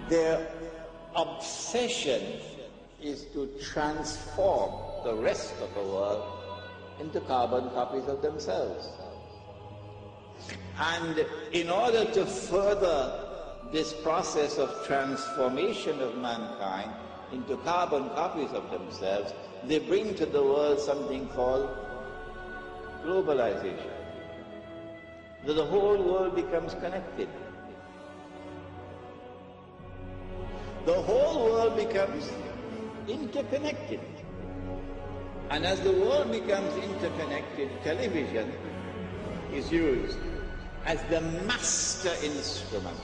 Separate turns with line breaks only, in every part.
Their obsession is to transform the rest of the world into carbon copies of themselves. And in order to further this process of transformation of mankind into carbon copies of themselves, they bring to the world something called globalization. That the whole world becomes connected. The whole world becomes interconnected. And as the world becomes interconnected, television is used as the master instrument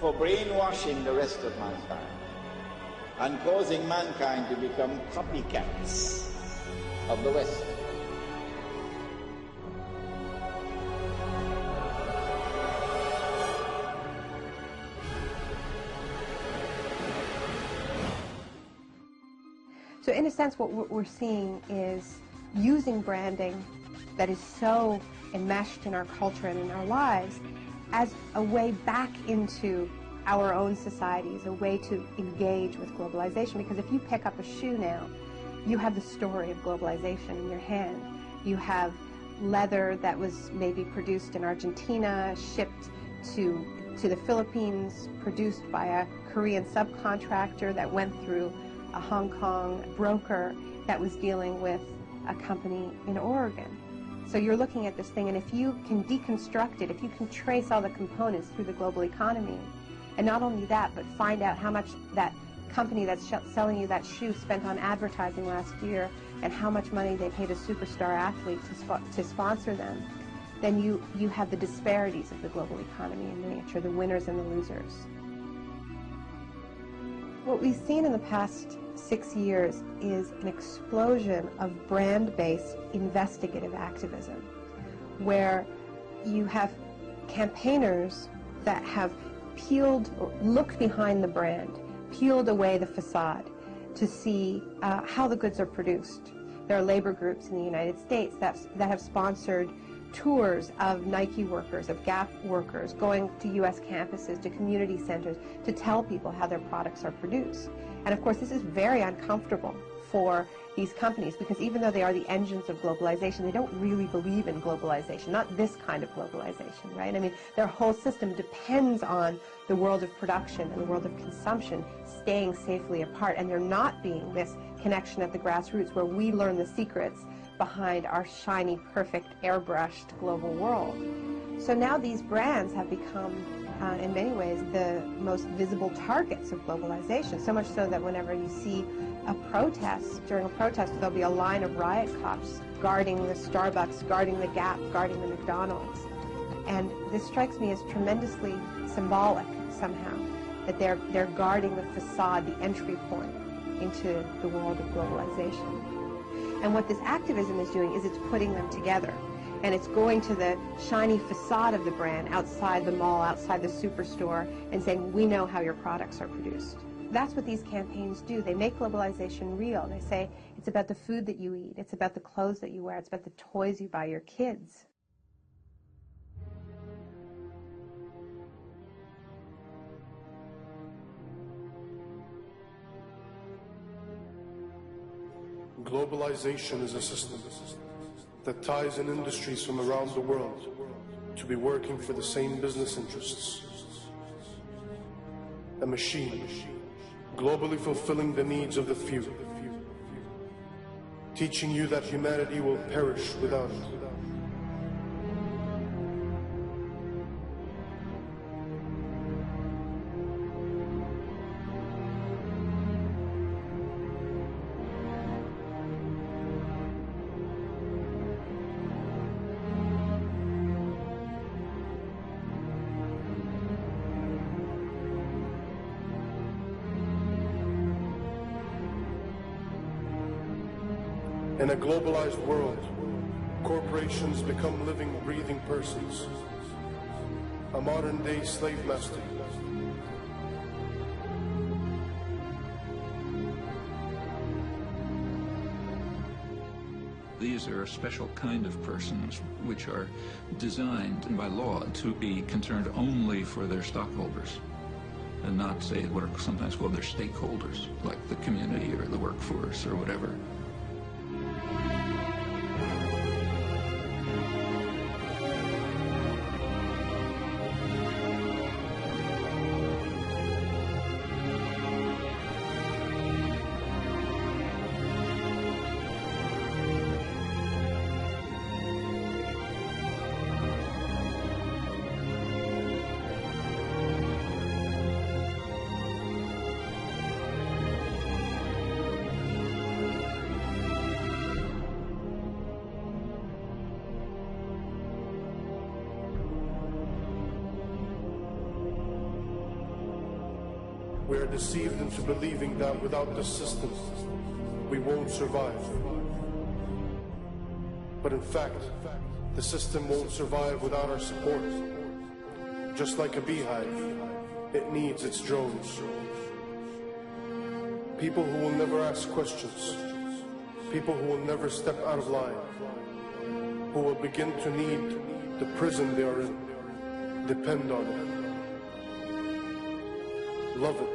for brainwashing the rest of mankind and causing mankind to become copycats of the West.
So in a sense, what we're seeing is using branding that is so enmeshed in our culture and in our lives as a way back into our own societies, a way to engage with globalization. Because if you pick up a shoe now, you have the story of globalization in your hand. You have leather that was maybe produced in Argentina, shipped to the Philippines, produced by a Korean subcontractor that went through a Hong Kong broker that was dealing with a company in Oregon. So you're looking at this thing, and if you can deconstruct it, if you can trace all the components through the global economy, and not only that, but find out how much that company that's selling you that shoe spent on advertising last year, and how much money they paid a superstar athlete to sponsor them, then you have the disparities of the global economy in miniature, the winners and the losers. What we've seen in the past 6 years is an explosion of brand-based investigative activism, where you have campaigners that have peeled or looked behind the brand, peeled away the facade to see how the goods are produced. There are labor groups in the United States that have sponsored tours of Nike workers, of Gap workers, going to U.S. campuses, to community centers, to tell people how their products are produced. And of course, this is very uncomfortable for these companies, because even though they are the engines of globalization, they don't really believe in globalization, not this kind of globalization, right? I mean, their whole system depends on the world of production and the world of consumption staying safely apart, and there not being this connection at the grassroots where we learn the secrets behind our shiny, perfect, airbrushed global world. So now these brands have become, in many ways, the most visible targets of globalization, so much so that whenever you see a protest, during a protest, there'll be a line of riot cops guarding the Starbucks, guarding the Gap, guarding the McDonald's. And this strikes me as tremendously symbolic, somehow, that they're guarding the facade, the entry point into the world of globalization. And what this activism is doing is it's putting them together. And it's going to the shiny facade of the brand outside the mall, outside the superstore, and saying, we know how your products are produced. That's what these campaigns do. They make globalization real. They say, it's about the food that you eat. It's about the clothes that you wear. It's about the toys you buy your kids.
Globalization is a system that ties in industries from around the world to be working for the same business interests. A machine, globally fulfilling the needs of the few, teaching you that humanity will perish without it. In a globalized world, corporations become living, breathing persons, a modern-day slave master.
These are a special kind of persons which are designed by law to be concerned only for their stockholders. and not say what are sometimes called their stakeholders, like the community or the workforce or whatever.
We are deceived into believing that without the system, we won't survive. But in fact, the system won't survive without our support. Just like a beehive, it needs its drones. People who will never ask questions, people who will never step out of line, who will begin to need the prison they are in, depend on it. Love it.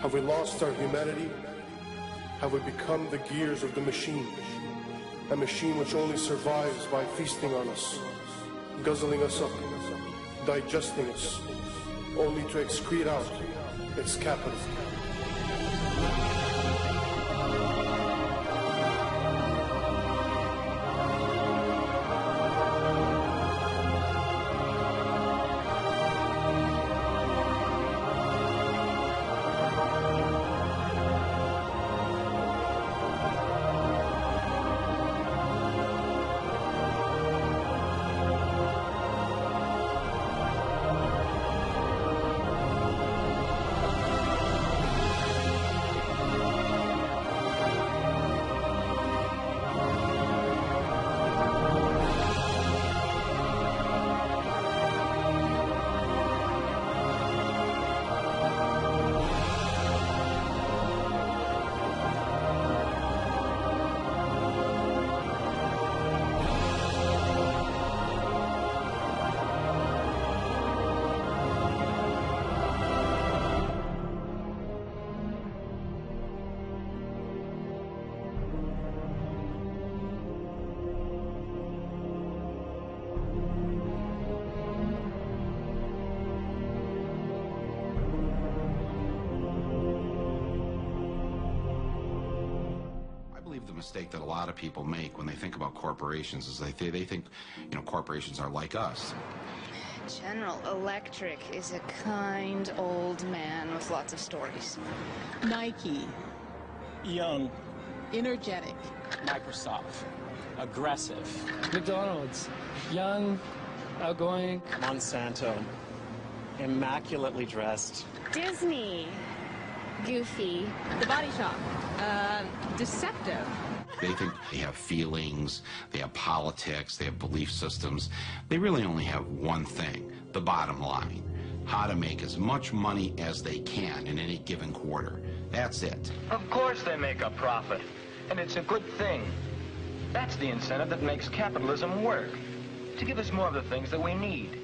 Have we lost our humanity? Have we become the gears of the machine? A machine which only survives by feasting on us, guzzling us up, digesting us, only to excrete out its capital.
The mistake that a lot of people make when they think about corporations is they think, corporations are like us.
General Electric is a kind old man with lots of stories.
Nike.
Young.
Energetic.
Microsoft. Aggressive.
McDonald's. Young, outgoing.
Monsanto. Immaculately dressed.
Disney. Goofy.
The Body Shop. Deceptive.
They think they have feelings, they have politics, they have belief systems. They really only have one thing, the bottom line. How to make as much money as they can in any given quarter. That's it.
Of course they make a profit, and it's a good thing. That's the incentive that makes capitalism work, to give us more of the things that we need.